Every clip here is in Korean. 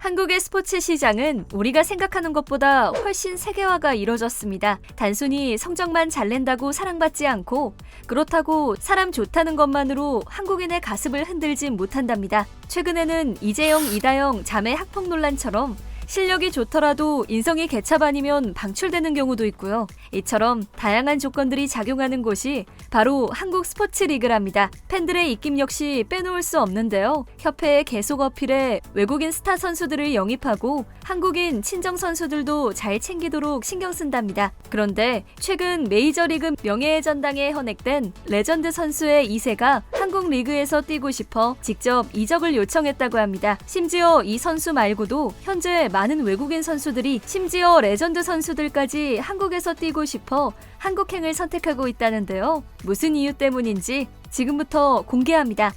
한국의 스포츠 시장은 우리가 생각하는 것보다 훨씬 세계화가 이뤄졌습니다. 단순히 성적만 잘 낸다고 사랑받지 않고 그렇다고 사람 좋다는 것만으로 한국인의 가슴을 흔들지 못한답니다. 최근에는 이재영, 이다영 자매 학폭 논란처럼 실력이 좋더라도 인성이 개차반이면 방출되는 경우도 있고요. 이처럼 다양한 조건들이 작용하는 곳이 바로 한국 스포츠 리그랍니다. 팬들의 입김 역시 빼놓을 수 없는데요. 협회의 계속 어필에 외국인 스타 선수들을 영입하고 한국인 친정 선수들도 잘 챙기도록 신경 쓴답니다. 그런데 최근 메이저리그 명예의 전당에 헌액된 레전드 선수의 2세가 한국 리그에서 뛰고 싶어 직접 이적을 요청했다고 합니다. 심지어 이 선수 말고도 현재 많은 외국인 선수들이 심지어 레전드 선수들까지 한국에서 뛰고 싶어 한국행을 선택하고 있다는데요. 무슨 이유 때문인지 지금부터 공개합니다.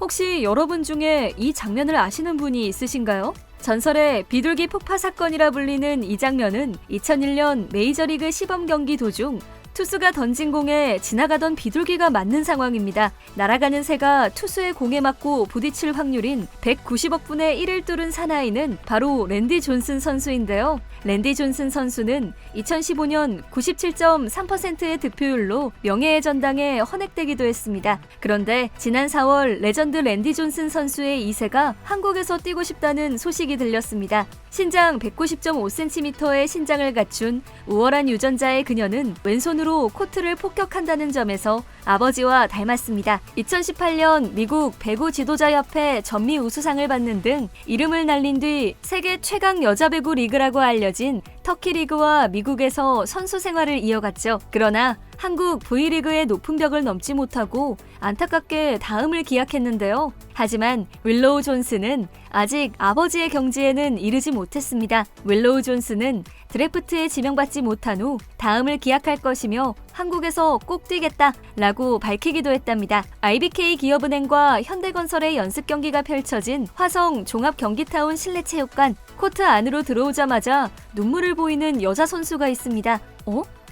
혹시 여러분 중에 이 장면을 아시는 분이 있으신가요? 전설의 비둘기 폭파 사건이라 불리는 이 장면은 2001년 메이저리그 시범 경기 도중 투수가 던진 공에 지나가던 비둘기가 맞는 상황입니다. 날아가는 새가 투수의 공에 맞고 부딪힐 확률인 190억 분의 1을 뚫은 사나이는 바로 랜디 존슨 선수인데요. 랜디 존슨 선수는 2015년 97.3%의 득표율로 명예의 전당에 헌액되기도 했습니다. 그런데 지난 4월 레전드 랜디 존슨 선수의 2세가 한국에서 뛰고 싶다는 소식이 들렸습니다. 신장 190.5cm의 신장을 갖춘 우월한 유전자의 그녀는 왼손으로 코트를 폭격한다는 점에서 아버지와 닮았습니다. 2018년 미국 배구 지도자협회 전미 우수상을 받는 등 이름을 날린 뒤 세계 최강 여자 배구 리그라고 알려진 터키 리그와 미국에서 선수 생활을 이어갔죠. 그러나 한국 V리그의 높은 벽을 넘지 못하고 안타깝게 다음을 기약했는데요. 하지만 윌로우 존슨은 아직 아버지의 경지에는 이르지 못했습니다. 윌로우 존슨은 드래프트에 지명받지 못한 후 다음을 기약할 것이며 한국에서 꼭 뛰겠다라고 밝히기도 했답니다. IBK 기업은행과 현대건설의 연습 경기가 펼쳐진 화성 종합경기타운 실내체육관. 코트 안으로 들어오자마자 눈물을 보이는 여자 선수가 있습니다.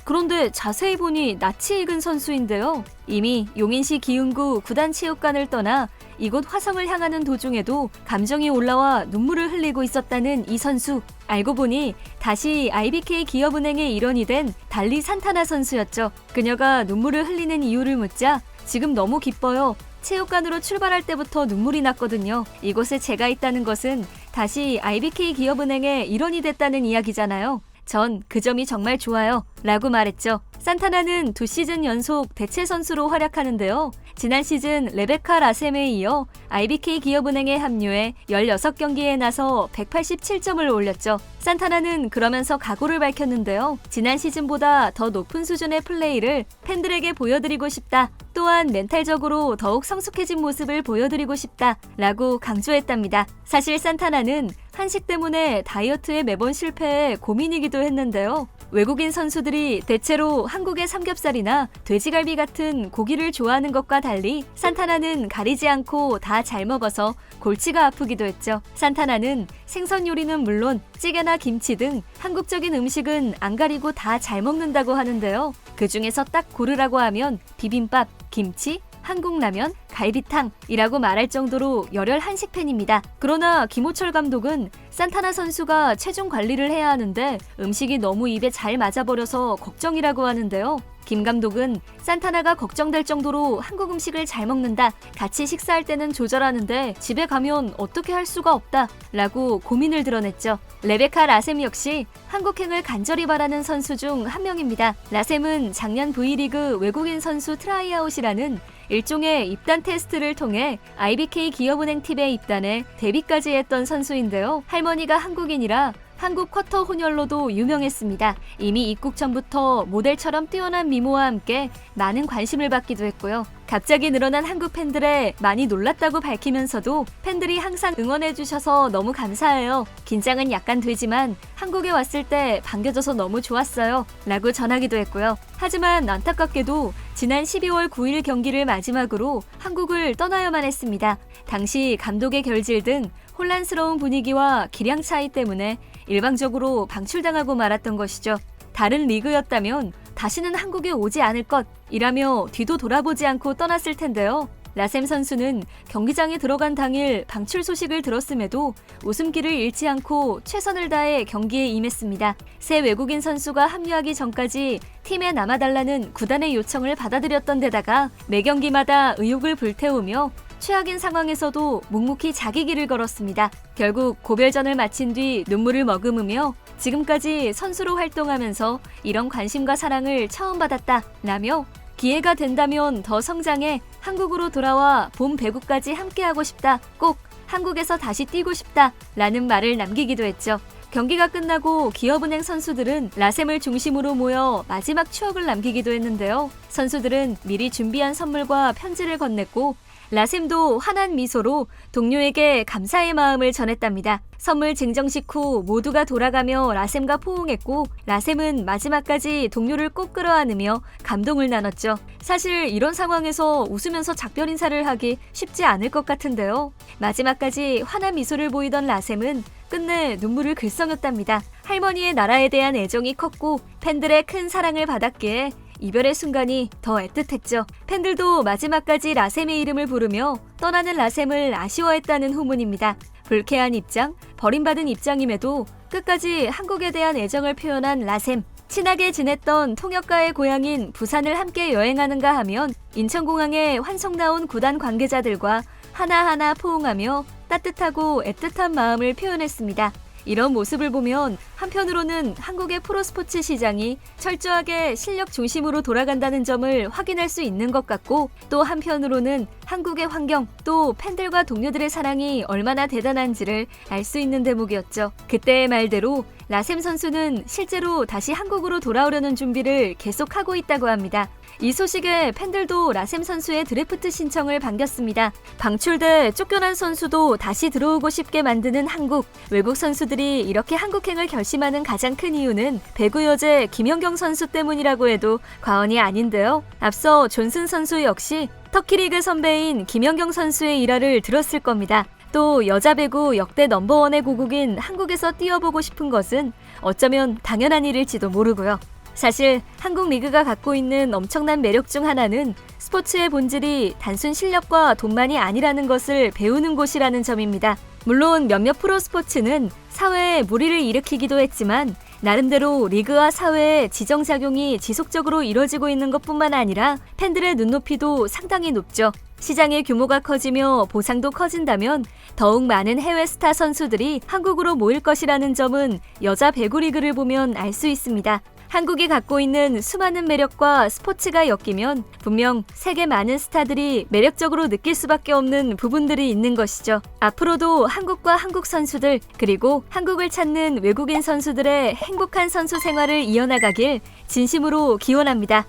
그런데 자세히 보니 낯이 익은 선수인데요. 이미 용인시 기흥구 구단체육관을 떠나 이곳 화성을 향하는 도중에도 감정이 올라와 눈물을 흘리고 있었다는 이 선수. 알고 보니 다시 IBK 기업은행의 일원이 된 달리 산타나 선수였죠. 그녀가 눈물을 흘리는 이유를 묻자 지금 너무 기뻐요. 체육관으로 출발할 때부터 눈물이 났거든요. 이곳에 제가 있다는 것은 다시 IBK 기업은행의 일원이 됐다는 이야기잖아요. 전 그 점이 정말 좋아요 라고 말했죠. 산타나는 2시즌 연속 대체 선수로 활약하는데요. 지난 시즌 레베카 라셈에 이어 IBK 기업은행에 합류해 16경기에 나서 187점을 올렸죠. 산타나는 그러면서 각오를 밝혔는데요. 지난 시즌보다 더 높은 수준의 플레이를 팬들에게 보여드리고 싶다. 또한 멘탈적으로 더욱 성숙해진 모습을 보여드리고 싶다 라고 강조했답니다. 사실 산타나는 한식 때문에 다이어트에 매번 실패해 고민이기도 했는데요. 외국인 선수들이 대체로 한국의 삼겹살이나 돼지갈비 같은 고기를 좋아하는 것과 달리 산타나는 가리지 않고 다 잘 먹어서 골치가 아프기도 했죠. 산타나는 생선 요리는 물론 찌개나 김치 등 한국적인 음식은 안 가리고 다 잘 먹는다고 하는데요. 그 중에서 딱 고르라고 하면 비빔밥, 김치, 한국라면, 갈비탕이라고 말할 정도로 열혈 한식 팬입니다. 그러나 김호철 감독은 산타나 선수가 체중 관리를 해야 하는데 음식이 너무 입에 잘 맞아버려서 걱정이라고 하는데요. 김 감독은 산타나가 걱정될 정도로 한국 음식을 잘 먹는다. 같이 식사할 때는 조절하는데 집에 가면 어떻게 할 수가 없다. 라고 고민을 드러냈죠. 레베카 라셈 역시 한국행을 간절히 바라는 선수 중 한 명입니다. 라셈은 작년 V리그 외국인 선수 트라이아웃이라는 일종의 입단 테스트를 통해 IBK 기업은행 팀에 입단해 데뷔까지 했던 선수인데요. 할머니가 한국인이라 한국 쿼터 혼혈로도 유명했습니다. 이미 입국 전부터 모델처럼 뛰어난 미모와 함께 많은 관심을 받기도 했고요. 갑자기 늘어난 한국 팬들에 많이 놀랐다고 밝히면서도 팬들이 항상 응원해주셔서 너무 감사해요. 긴장은 약간 되지만 한국에 왔을 때 반겨줘서 너무 좋았어요. 라고 전하기도 했고요. 하지만 안타깝게도 지난 12월 9일 경기를 마지막으로 한국을 떠나야만 했습니다. 당시 감독의 결질 등 혼란스러운 분위기와 기량 차이 때문에 일방적으로 방출당하고 말았던 것이죠. 다른 리그였다면 다시는 한국에 오지 않을 것이라며 뒤도 돌아보지 않고 떠났을 텐데요. 라셈 선수는 경기장에 들어간 당일 방출 소식을 들었음에도 웃음기를 잃지 않고 최선을 다해 경기에 임했습니다. 새 외국인 선수가 합류하기 전까지 팀에 남아달라는 구단의 요청을 받아들였던 데다가 매 경기마다 의욕을 불태우며 최악인 상황에서도 묵묵히 자기 길을 걸었습니다. 결국 고별전을 마친 뒤 눈물을 머금으며 지금까지 선수로 활동하면서 이런 관심과 사랑을 처음 받았다라며 기회가 된다면 더 성장해 한국으로 돌아와 봄 배구까지 함께하고 싶다. 꼭 한국에서 다시 뛰고 싶다. 라는 말을 남기기도 했죠. 경기가 끝나고 기업은행 선수들은 라셈을 중심으로 모여 마지막 추억을 남기기도 했는데요. 선수들은 미리 준비한 선물과 편지를 건넸고 라셈도 환한 미소로 동료에게 감사의 마음을 전했답니다. 선물 증정식 후 모두가 돌아가며 라셈과 포옹했고 라셈은 마지막까지 동료를 꼭 끌어안으며 감동을 나눴죠. 사실 이런 상황에서 웃으면서 작별 인사를 하기 쉽지 않을 것 같은데요. 마지막까지 환한 미소를 보이던 라셈은 끝내 눈물을 글썽였답니다. 할머니의 나라에 대한 애정이 컸고 팬들의 큰 사랑을 받았기에 이별의 순간이 더 애틋했죠. 팬들도 마지막까지 라셈의 이름을 부르며 떠나는 라셈을 아쉬워했다는 후문입니다. 불쾌한 입장, 버림받은 입장임에도 끝까지 한국에 대한 애정을 표현한 라셈. 친하게 지냈던 통역가의 고향인 부산을 함께 여행하는가 하면 인천공항에 환송 나온 구단 관계자들과 하나하나 포옹하며 따뜻하고 애틋한 마음을 표현했습니다. 이런 모습을 보면 한편으로는 한국의 프로스포츠 시장이 철저하게 실력 중심으로 돌아간다는 점을 확인할 수 있는 것 같고 또 한편으로는 한국의 환경 또 팬들과 동료들의 사랑이 얼마나 대단한지를 알 수 있는 대목이었죠. 그때의 말대로 라셈 선수는 실제로 다시 한국으로 돌아오려는 준비를 계속하고 있다고 합니다. 이 소식에 팬들도 라셈 선수의 드래프트 신청을 반겼습니다. 방출돼 쫓겨난 선수도 다시 들어오고 싶게 만드는 한국. 외국 선수들이 이렇게 한국행을 결심하는 가장 큰 이유는 배구 여제 김연경 선수 때문이라고 해도 과언이 아닌데요. 앞서 존슨 선수 역시 터키리그 선배인 김연경 선수의 일화를 들었을 겁니다. 또 여자 배구 역대 넘버원의 고국인 한국에서 뛰어보고 싶은 것은 어쩌면 당연한 일일지도 모르고요. 사실 한국 리그가 갖고 있는 엄청난 매력 중 하나는 스포츠의 본질이 단순 실력과 돈만이 아니라는 것을 배우는 곳이라는 점입니다. 물론 몇몇 프로스포츠는 사회에 무리를 일으키기도 했지만 나름대로 리그와 사회의 지정작용이 지속적으로 이뤄지고 있는 것뿐만 아니라 팬들의 눈높이도 상당히 높죠. 시장의 규모가 커지며 보상도 커진다면 더욱 많은 해외 스타 선수들이 한국으로 모일 것이라는 점은 여자 배구 리그를 보면 알 수 있습니다. 한국이 갖고 있는 수많은 매력과 스포츠가 엮이면 분명 세계 많은 스타들이 매력적으로 느낄 수밖에 없는 부분들이 있는 것이죠. 앞으로도 한국과 한국 선수들 그리고 한국을 찾는 외국인 선수들의 행복한 선수 생활을 이어나가길 진심으로 기원합니다.